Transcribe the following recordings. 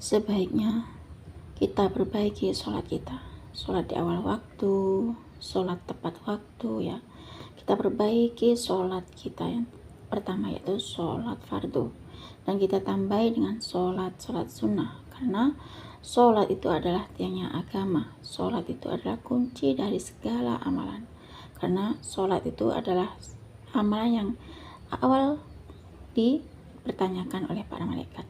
Sebaiknya kita perbaiki sholat kita. Sholat di awal waktu, sholat tepat waktu ya. Kita perbaiki sholat kita yang pertama yaitu sholat fardu. Dan kita tambahi dengan sholat sunnah. Karena sholat itu adalah tiangnya agama. Sholat itu adalah kunci dari segala amalan. Karena sholat itu adalah amalan yang awal dipertanyakan oleh para malaikat.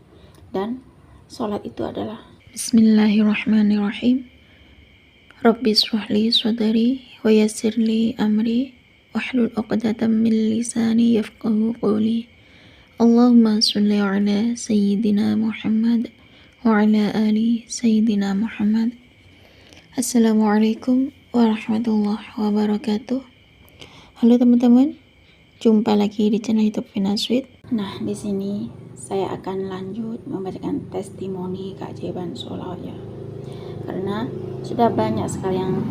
Dan sholat itu adalah Bismillahirrahmanirrahim. Rabbi shrahli sadri wa yassirli amri wahlul 'uqdatam min lisani yafqahu qawli. Allahumma shalli ala sayyidina Muhammad wa ala ali sayyidina Muhammad. Assalamualaikum warahmatullahi wabarakatuh. Halo teman-teman, jumpa lagi di channel YouTube Finasweet. Nah, di sini saya akan lanjut membacakan testimoni keajaiban sholawat ya. Karena sudah banyak sekali yang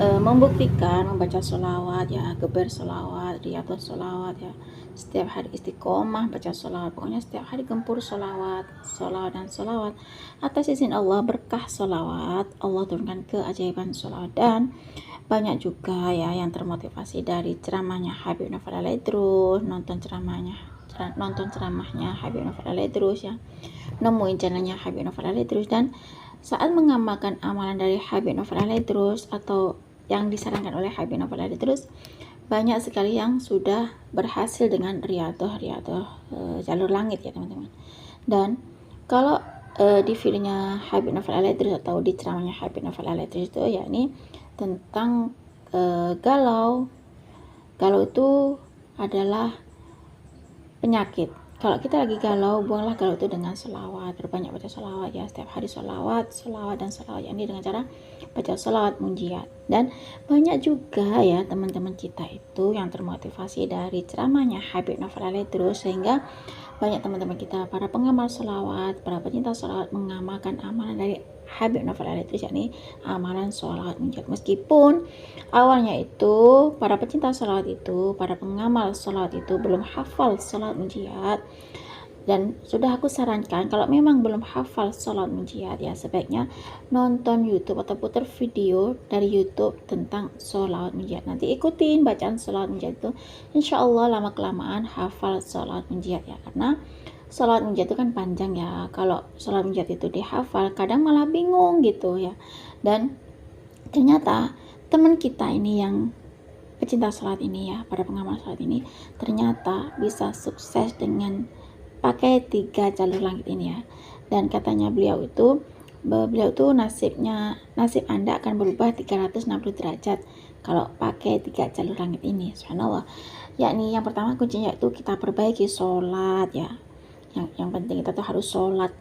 membuktikan membaca sholawat ya, geber sholawat, riyadhus sholawat ya. Setiap hari istiqomah baca sholawat, pokoknya setiap hari gempur sholawat dan sholawat. Atas izin Allah, berkah sholawat, Allah turunkan keajaiban sholawat. Dan banyak juga ya yang termotivasi dari ceramahnya Habib Novel Al-Idrus, nonton ceramahnya Habib Novel Al-Idrus ya, nemuin channelnya Habib Novel Al-Idrus, dan saat mengamalkan amalan dari Habib Novel Al-Idrus atau yang disarankan oleh Habib Novel Al-Idrus, banyak sekali yang sudah berhasil dengan riyadhah jalur langit ya teman-teman. Dan kalau di videonya Habib Novel Al-Idrus atau di ceramahnya Habib Novel Al-Idrus itu yakni tentang galau itu adalah penyakit. Kalau kita lagi galau, buanglah galau itu dengan sholawat, berbanyak baca sholawat ya, setiap hari sholawat dan sholawat, ini dengan cara baca sholawat munjiat. Dan banyak juga ya teman-teman kita itu yang termotivasi dari ceramahnya Habib Novel Al-Idrus, sehingga banyak teman-teman kita para pengamal sholawat, para pecinta sholawat mengamalkan amalan dari Habib Novel Al-Idrus, yakni amalan sholawat munjiat. Meskipun awalnya itu para pecinta sholawat itu, para pengamal sholawat itu belum hafal sholawat munjiat, dan sudah aku sarankan kalau memang belum hafal sholawat munjiat ya sebaiknya nonton YouTube atau putar video dari YouTube tentang sholawat munjiat. Nanti ikutin bacaan sholawat munjiat itu, insya Allah lama kelamaan hafal sholawat munjiat ya. Karena sholawat munjiat itu kan panjang ya, kalau sholawat munjiat itu dihafal kadang malah bingung gitu ya. Dan ternyata teman kita ini yang pecinta sholawat ini ya, para pengamal sholawat ini ternyata bisa sukses dengan pakai 3 jalur langit ini ya. Dan katanya beliau itu nasib Anda akan berubah 360 derajat kalau pakai 3 jalur langit ini. Subhanallah. Yakni yang pertama kuncinya itu kita perbaiki sholat ya. Yang penting kita tuh harus sholat,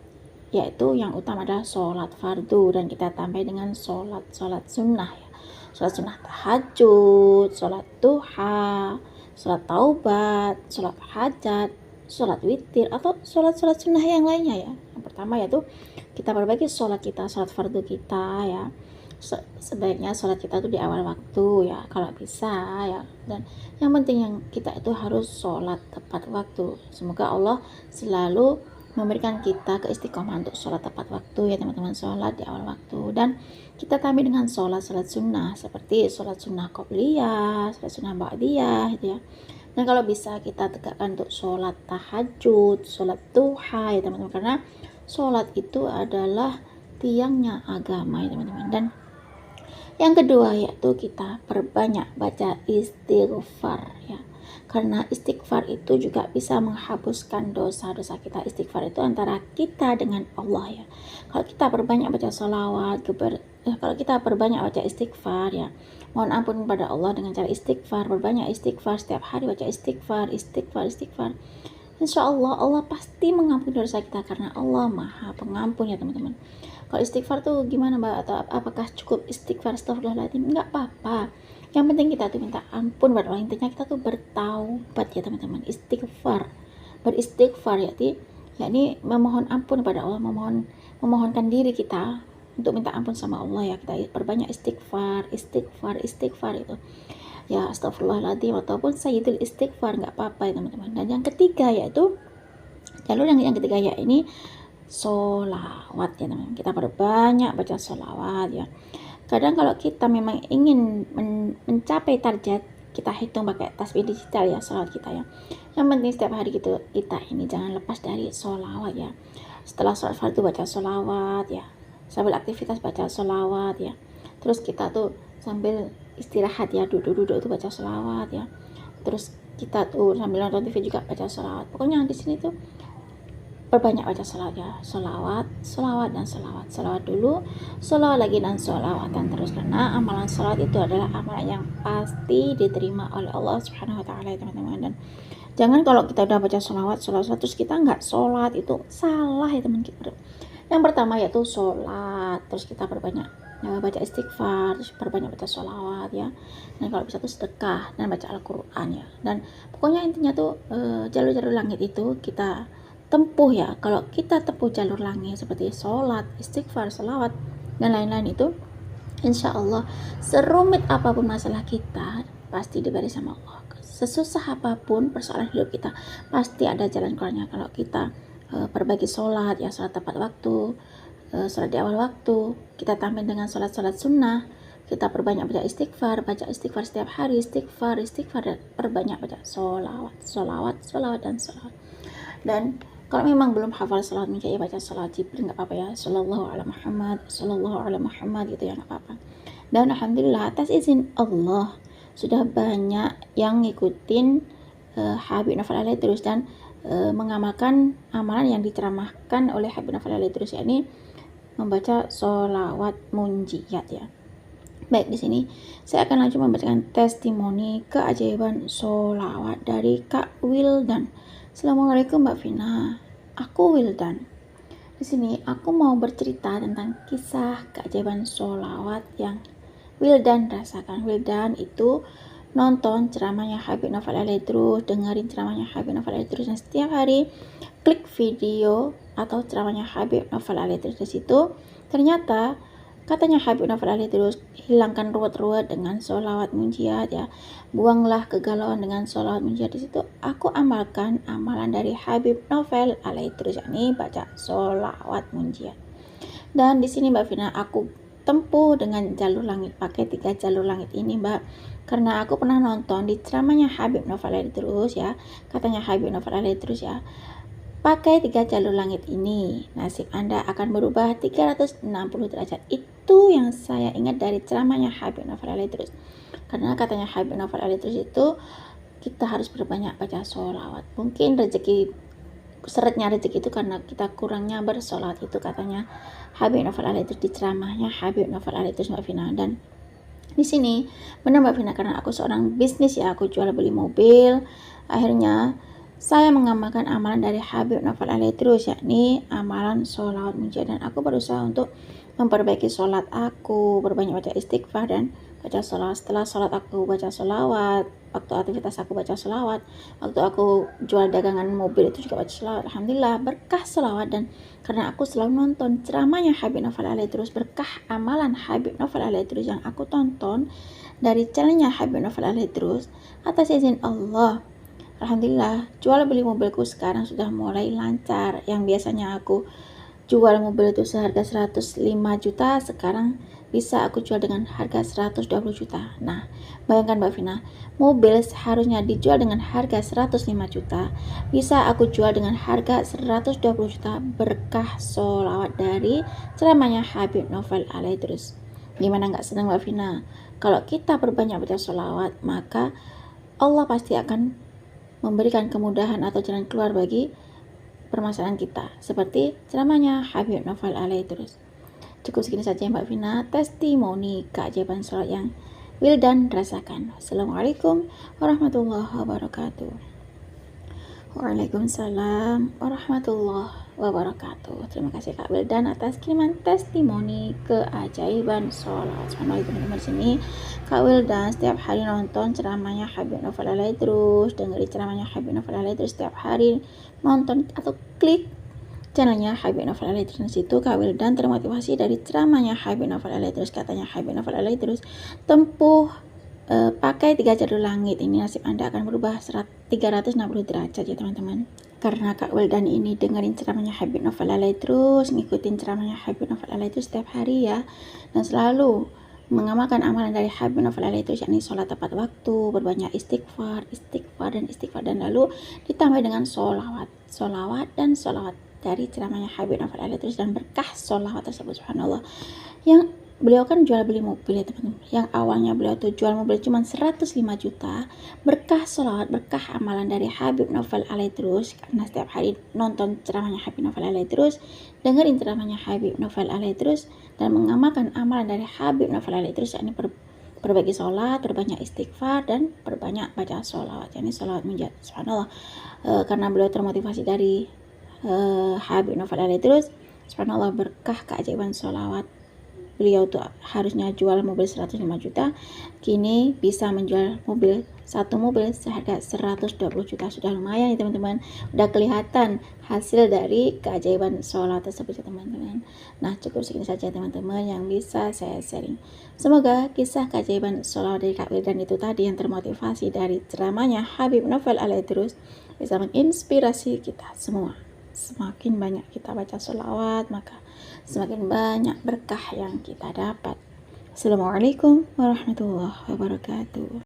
yaitu yang utama adalah sholat fardu, dan kita tambah dengan sholat sunnah ya. Sholat sunnah tahajud, sholat duha, sholat taubat, sholat hajat, sholat witir, atau sholat sunnah yang lainnya ya. Yang pertama yaitu kita perbaiki sholat kita, sholat fardu kita ya. Sebaiknya sholat kita itu di awal waktu ya kalau bisa ya. Dan yang penting yang kita itu harus sholat tepat waktu. Semoga Allah selalu memberikan kita keistiqomah untuk sholat tepat waktu ya teman-teman, sholat di awal waktu. Dan kita tambah dengan sholat sunnah seperti sholat sunnah qobliyah, sholat sunnah ba'diyah gitu ya. Dan kalau bisa kita tegakkan untuk sholat tahajud, sholat duha ya teman-teman, karena sholat itu adalah tiangnya agama ya teman-teman. Dan yang kedua yaitu kita perbanyak baca istighfar ya. Karena istighfar itu juga bisa menghapuskan dosa-dosa kita. Istighfar itu antara kita dengan Allah ya. Kalau kita perbanyak baca sholawat, kalau kita perbanyak baca istighfar ya, mohon ampun pada Allah dengan cara istighfar, berbanyak istighfar, setiap hari baca istighfar. Insya Allah, Allah pasti mengampuni dosa kita karena Allah Maha Pengampun ya teman-teman. Kalau istighfar tuh gimana Mbak? Atau apakah cukup istighfar astagfirullahaladzim? Enggak apa-apa. Yang penting kita tuh minta ampun pada Allah. Intinya kita tuh bertaubat ya teman-teman. Beristighfar yakni memohon ampun pada Allah, memohonkan diri kita untuk minta ampun sama Allah ya. Kita perbanyak istighfar itu. Ya astagfirullahaladzim ataupun sayyidul istighfar, nggak apa-apa ya teman-teman. Dan yang ketiga yaitu jalur yang ketiga ya ini solawat ya teman. Kita perbanyak baca solawat ya. Kadang kalau kita memang ingin mencapai target, kita hitung pakai tasbih digital ya solawat kita ya. Yang penting setiap hari kita ini jangan lepas dari solawat ya. Setelah sholat fardu baca solawat ya, sambil aktivitas baca solawat ya. Terus kita tuh sambil istirahat ya, duduk-duduk itu baca solawat ya. Terus kita tuh sambil nonton TV juga baca solawat. Pokoknya di sini tuh perbanyak baca solawat ya, solawat dan solawat. Solawat dulu, solawat lagi dan solawat dan terus, karena amalan solawat itu adalah amalan yang pasti diterima oleh Allah Subhanahu Wa Taala teman-teman. Dan jangan kalau kita udah baca solawat terus kita nggak sholat, itu salah ya teman kita. Yang pertama yaitu sholat, terus kita perbanyak baca istighfar, terus perbanyak baca solawat ya. Dan kalau bisa tuh sedekah dan baca Al-Quran ya. Dan pokoknya intinya tuh jalur-jalur langit itu kita tempuh ya. Kalau kita tempuh jalur langit seperti sholat, istighfar, salawat dan lain-lain itu, insya Allah serumit apapun masalah kita pasti diberi sama Allah. Sesusah apapun persoalan hidup kita pasti ada jalan keluarnya kalau kita perbaiki sholat ya, sholat tepat waktu, sholat di awal waktu, kita tambah dengan sholat sunnah, kita perbanyak baca istighfar setiap hari, istighfar dan perbanyak baca solawat dan solawat. Dan kalau memang belum hafal salawat munjiat ya baca salawat Jibril nggak apa-apa ya, sallallahu ala Muhammad gitu ya, nggak apa-apa. Dan alhamdulillah atas izin Allah sudah banyak yang ngikutin Habib Novel Al-Idrus dan mengamalkan amalan yang diceramahkan oleh Habib Novel Al-Idrus, yakni membaca sholawat munjiat ya. Baik, di sini saya akan langsung membacakan testimoni keajaiban sholawat dari Kak Wildan. Assalamualaikum Mbak Vina, aku Wildan. Di sini aku mau bercerita tentang kisah keajaiban sholawat yang Wildan rasakan. Wildan itu nonton ceramahnya Habib Novel Al-Idrus, dengerin ceramahnya Habib Novel Al-Idrus, dan setiap hari klik video atau ceramahnya Habib Novel Al-Idrus. Di situ ternyata katanya Habib Novel Al-Idrus, hilangkan ruwet-ruwet dengan sholawat munjiat ya, buanglah kegalauan dengan sholawat munjiat. Di situ aku amalkan amalan dari Habib Novel Al-Idrus, yakni baca sholawat munjiat. Dan di sini Mbak Vina aku tempuh dengan jalur langit, pakai 3 jalur langit ini Mbak, karena aku pernah nonton di ceramahnya Habib Novel Al-Idrus ya. Katanya Habib Novel Al-Idrus ya, pakai 3 jalur langit ini, nasib Anda akan berubah 360 derajat. Itu yang saya ingat dari ceramahnya Habib Novel Al-Idrus. Karena katanya Habib Novel Al-Idrus itu kita harus berbanyak baca sholawat. Mungkin seretnya rezeki itu karena kita kurangnya bersolat, itu katanya Habib Novel Al-Idrus di ceramahnya Habib Novel Al-Idrus Mbak Vina. Dan di sini benar Mbak Vina, karena aku seorang bisnis ya, aku jual beli mobil. Akhirnya saya mengamalkan amalan dari Habib Novel Al-Idrus, yakni amalan sholawat munjiat. Dan aku berusaha untuk memperbaiki sholat aku, berbanyak baca istighfar dan baca sholawat. Setelah sholat aku baca sholawat, waktu aktivitas aku baca sholawat, waktu aku jual dagangan mobil itu juga baca sholawat. Alhamdulillah berkah sholawat. Dan karena aku selalu nonton ceramahnya Habib Novel Al-Idrus, berkah amalan Habib Novel Al-Idrus yang aku tonton dari channelnya Habib Novel Al-Idrus, atas izin Allah alhamdulillah jual beli mobilku sekarang sudah mulai lancar. Yang biasanya aku jual mobil itu seharga 105 juta, sekarang bisa aku jual dengan harga 120 juta. Nah, bayangkan Mbak Vina, mobil seharusnya dijual dengan harga 105 juta, bisa aku jual dengan harga 120 juta berkah sholawat dari ceramahnya Habib Novel Al-Idrus. Gimana nggak senang Mbak Vina? Kalau kita berbanyak baca sholawat, maka Allah pasti akan memberikan kemudahan atau jalan keluar bagi permasalahan kita, seperti ceramahnya Habib Novel Al-Idrus. Cukup segini saja Mbak Vina, testimoni keajaiban sholat yang Wildan rasakan. Assalamualaikum warahmatullahi wabarakatuh. Waalaikumsalam warahmatullahi wabarakatuh. Terima kasih Kak Wildan atas kiriman testimoni keajaiban sholat. Subhanallah teman-teman, sini Kak Wildan setiap hari nonton ceramahnya Habib Novel Al-Idrus, dengerin ceramahnya Habib Novel Al-Idrus setiap hari, nonton atau klik channelnya Habib Novel Al-Idrus. Di situ Kak Wildan termotivasi dari ceramahnya Habib Novel Al-Idrus. Katanya Habib Novel Al-Idrus, tempuh pakai 3 jalur langit ini, nasib Anda akan berubah 360 derajat ya teman-teman. karena Kak Wildan ini dengerin ceramahnya Habib Novel Alay terus, ngikutin ceramahnya Habib Novel Alay itu setiap hari ya, dan selalu mengamalkan amalan dari Habib Novel Alay itu, yakni sholat tepat waktu, berbanyak istighfar dan lalu ditambah dengan sholawat dari ceramahnya Habib Novel Alay terus, dan berkah sholawat tersebut subhanallah. Yang beliau kan jual beli mobil ya teman-teman, yang awalnya beliau tuh jual mobil cuma 105 juta, berkah sholawat, berkah amalan dari Habib Novel Alay terus, karena setiap hari nonton ceramahnya Habib Novel Alay terus, dengerin ceramahnya Habib Novel Alay terus, dan mengamalkan amalan dari Habib Novel Alay terus, yakni perbaiki sholat, berbanyak istighfar, dan berbanyak baca sholawat, yakni sholawat munjat subhanallah. Karena beliau termotivasi dari Habib Novel Alay terus, subhanallah, berkah keajaiban sholawat. Beliau tuh harusnya jual mobil 105 juta, kini bisa menjual satu mobil seharga 120 juta. Sudah lumayan ya teman-teman, udah kelihatan hasil dari keajaiban sholat tersebut ya teman-teman. Nah, cukup segini saja teman-teman yang bisa saya sharing. Semoga kisah keajaiban sholat dari Kak Wildan itu tadi, yang termotivasi dari ceramahnya Habib Novel Alay terus, bisa menginspirasi kita semua. Semakin banyak kita baca sholawat, maka semakin banyak berkah yang kita dapat. Assalamualaikum warahmatullahi wabarakatuh.